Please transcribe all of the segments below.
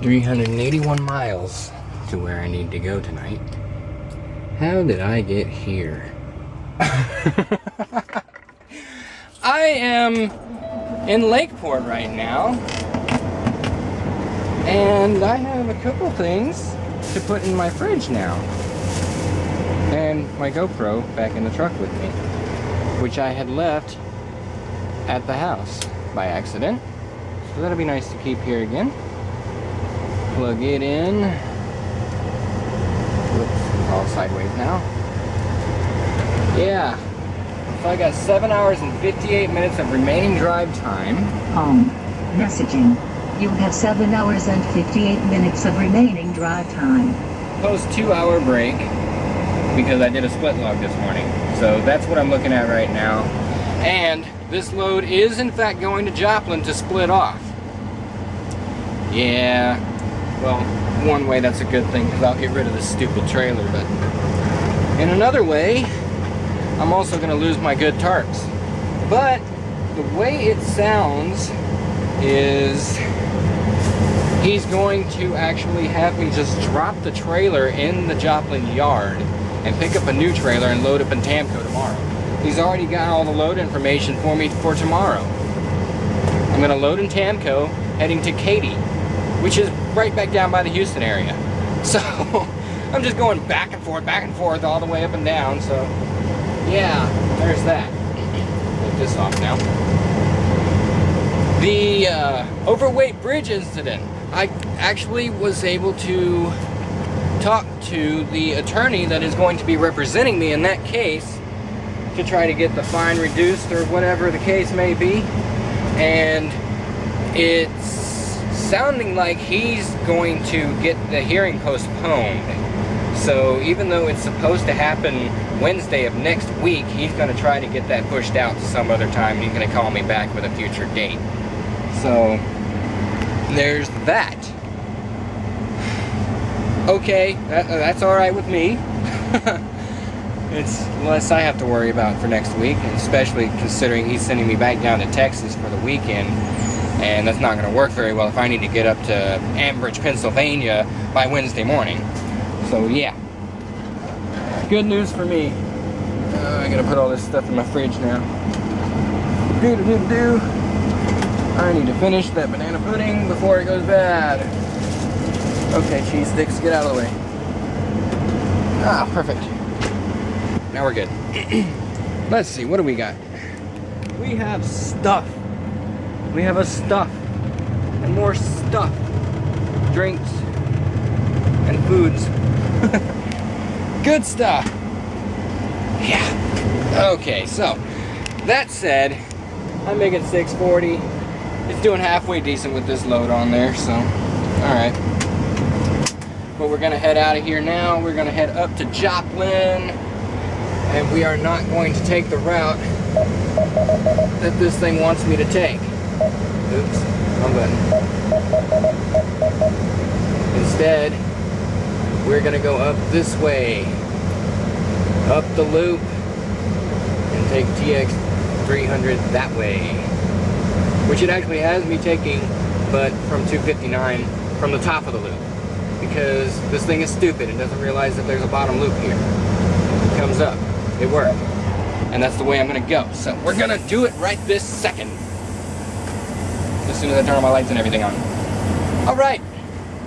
381 miles to where I need to go tonight. How did I get here? I am in Lakeport right now, and I have a couple things to put in my fridge now. And my GoPro back in the truck with me, which I had left at the house by accident. So that'll be nice to keep here again. Plug it in. Whoops, all sideways now. Yeah. So I got 7 hours and 58 minutes of remaining drive time. Home. Messaging. You have 7 hours and 58 minutes of remaining drive time. Post 2-hour break, because I did a split log this morning. So that's what I'm looking at right now. And this load is in fact going to Joplin to split off. Yeah, well, one way that's a good thing, because I'll get rid of this stupid trailer, but in another way, I'm also going to lose my good tarps. But the way it sounds is he's going to actually have me just drop the trailer in the Joplin yard and pick up a new trailer and load up in Tamco tomorrow. He's already got all the load information for me for tomorrow. I'm gonna load in Tamco, heading to Katy, which is right back down by the Houston area. So, I'm just going back and forth, all the way up and down, so, yeah, there's that. Take this off now. The overweight bridge incident. I actually was able to talk to the attorney that is going to be representing me in that case to try to get the fine reduced or whatever the case may be, and it's sounding like he's going to get the hearing postponed. So even though it's supposed to happen Wednesday of next week, he's going to try to get that pushed out to some other time, and he's going to call me back with a future date. So there's that. Okay, that's alright with me. It's less I have to worry about for next week, especially considering he's sending me back down to Texas for the weekend, and that's not going to work very well if I need to get up to Ambridge, Pennsylvania by Wednesday morning. So yeah, good news for me. I gotta put all this stuff in my fridge now. I need to finish that banana pudding before it goes bad. Okay, cheese sticks, get out of the way. Ah, perfect. Now we're good. Let's see, what do we got? We have stuff. We have a stuff. And more stuff. Drinks. And foods. Good stuff. Yeah. Okay, so, that said, I'm making 640. It's doing halfway decent with this load on there, so, alright. But we're gonna head out of here now. We're gonna head up to Joplin, and we are not going to take the route that this thing wants me to take. Oops, wrong button. Instead, we're gonna go up this way, up the loop, and take TX300 that way, which it actually has me taking, but from 259 from the top of the loop. Because this thing is stupid. It doesn't realize that there's a bottom loop here. It comes up. It worked. And that's the way I'm going to go. So we're going to do it right this second. As soon as I turn all my lights and everything on. Alright.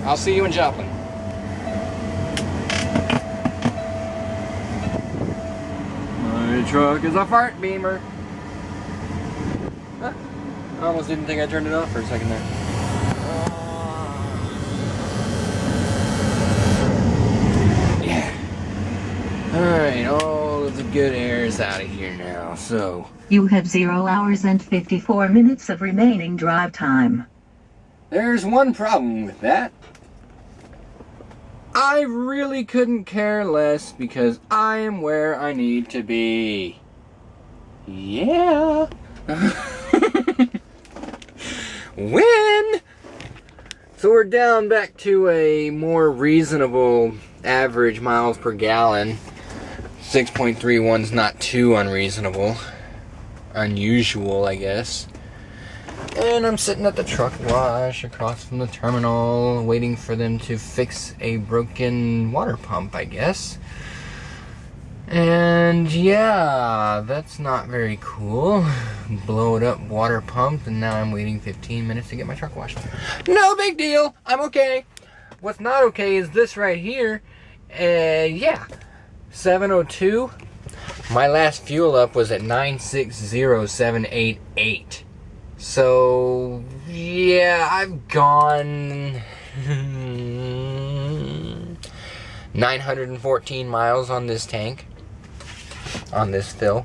I'll see you in Joplin. My truck is a fart beamer. Huh? I almost didn't think I turned it off for a second there. Alright, all of the good air is out of here now, so... You have 0 hours and 54 minutes of remaining drive time. There's one problem with that. I really couldn't care less because I am where I need to be. Yeah. Win! So we're down back to a more reasonable average miles per gallon. 6.31's not too unreasonable. Unusual, I guess. And I'm sitting at the truck wash across from the terminal, waiting for them to fix a broken water pump, I guess. And yeah, that's not very cool. Blow it up water pump, and now I'm waiting 15 minutes to get my truck washed. No big deal, I'm okay. What's not okay is this right here. Yeah, 702. My last fuel up was at 960,788. So yeah, I've gone 914 miles on this tank. On this fill.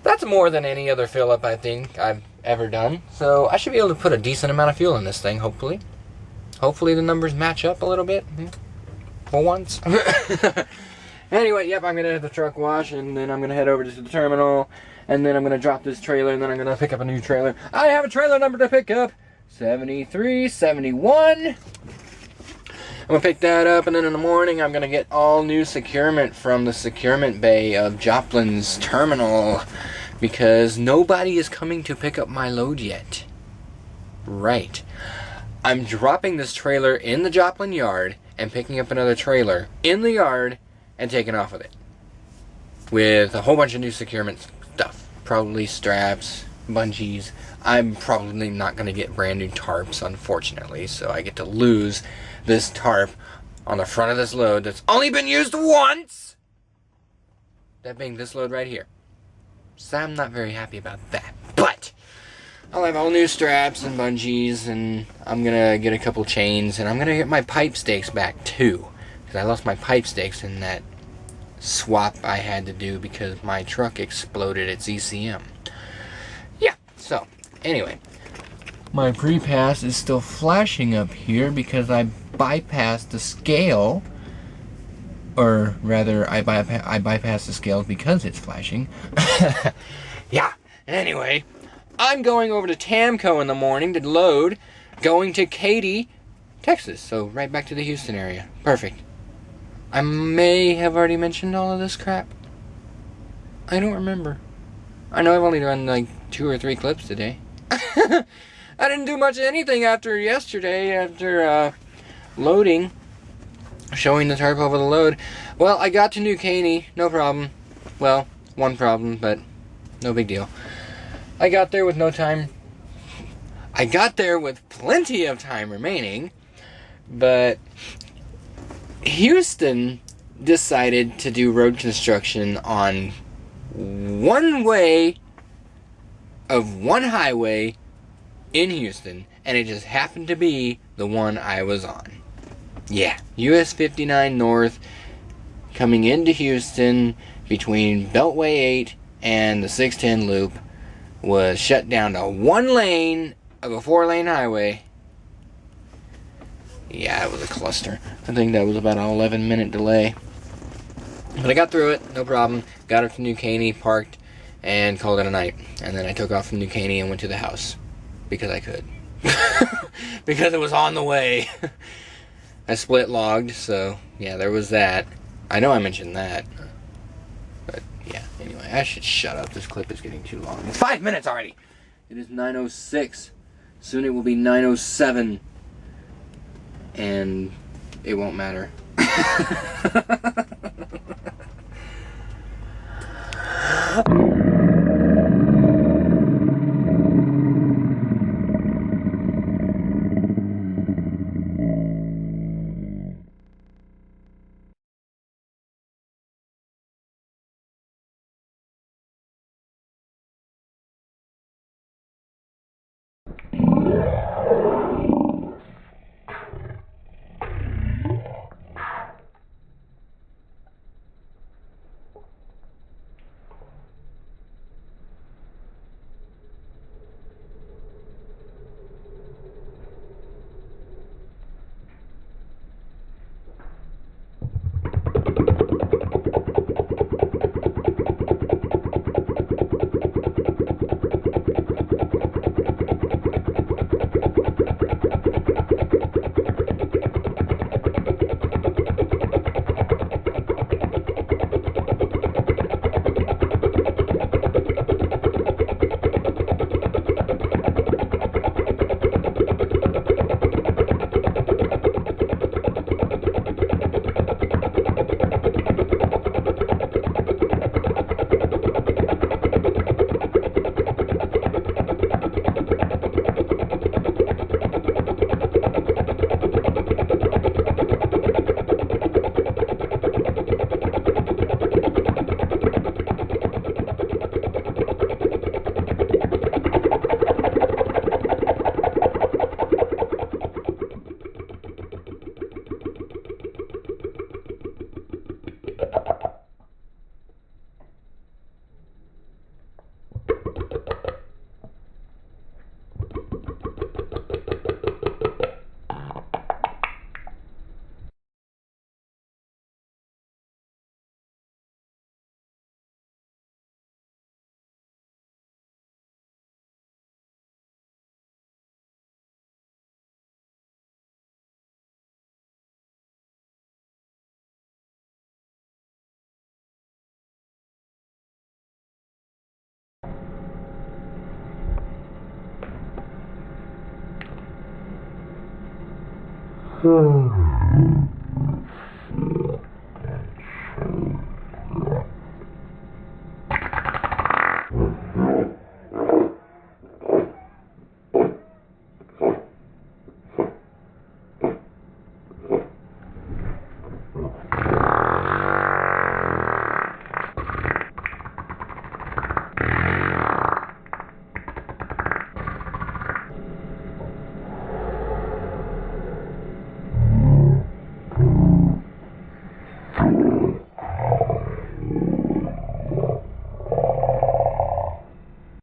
That's more than any other fill up I think I've ever done. So I should be able to put a decent amount of fuel in this thing, hopefully. Hopefully the numbers match up a little bit. For once. Anyway, yep, I'm going to hit the truck wash, and then I'm going to head over to the terminal, and then I'm going to drop this trailer, and then I'm going to pick up a new trailer. I have a trailer number to pick up. 7371. I'm going to pick that up, and then in the morning I'm going to get all new securement from the securement bay of Joplin's terminal, because nobody is coming to pick up my load yet. Right. I'm dropping this trailer in the Joplin yard and picking up another trailer in the yard and taking off with it. With a whole bunch of new securement stuff. Probably straps, bungees. I'm probably not going to get brand new tarps, unfortunately, so I get to lose this tarp on the front of this load that's only been used once. That being this load right here. So I'm not very happy about that. But I'll have all new straps and bungees, and I'm going to get a couple chains, and I'm going to get my pipe stakes back too. Because I lost my pipe stakes in that swap I had to do because my truck exploded its ECM. Yeah, so anyway. My pre-pass is still flashing up here because I bypassed the scale, or rather, I bypassed the scale because it's flashing. Yeah, anyway, I'm going over to Tamco in the morning to load, going to Katy, Texas, so right back to the Houston area. Perfect. I may have already mentioned all of this crap. I don't remember. I know I've only done like 2 or 3 clips today. I didn't do much of anything after yesterday, after loading, showing the tarp over the load. Well, I got to New Caney, no problem. Well, one problem, but no big deal. I got there with no time. I got there with plenty of time remaining, but Houston decided to do road construction on one way of one highway in Houston, and it just happened to be the one I was on. Yeah, US 59 North coming into Houston between Beltway 8 and the 610 loop was shut down to one lane of a 4-lane highway. Yeah, it was a cluster. I think that was about an 11-minute delay. But I got through it, no problem. Got up to New Caney, parked, and called it a night. And then I took off from New Caney and went to the house. Because I could. Because it was on the way. I split logged, so yeah, there was that. I know I mentioned that. But yeah, anyway, I should shut up. This clip is getting too long. It's 5 minutes already. It is 9:06. Soon it will be 9:07. And it won't matter. Hmm.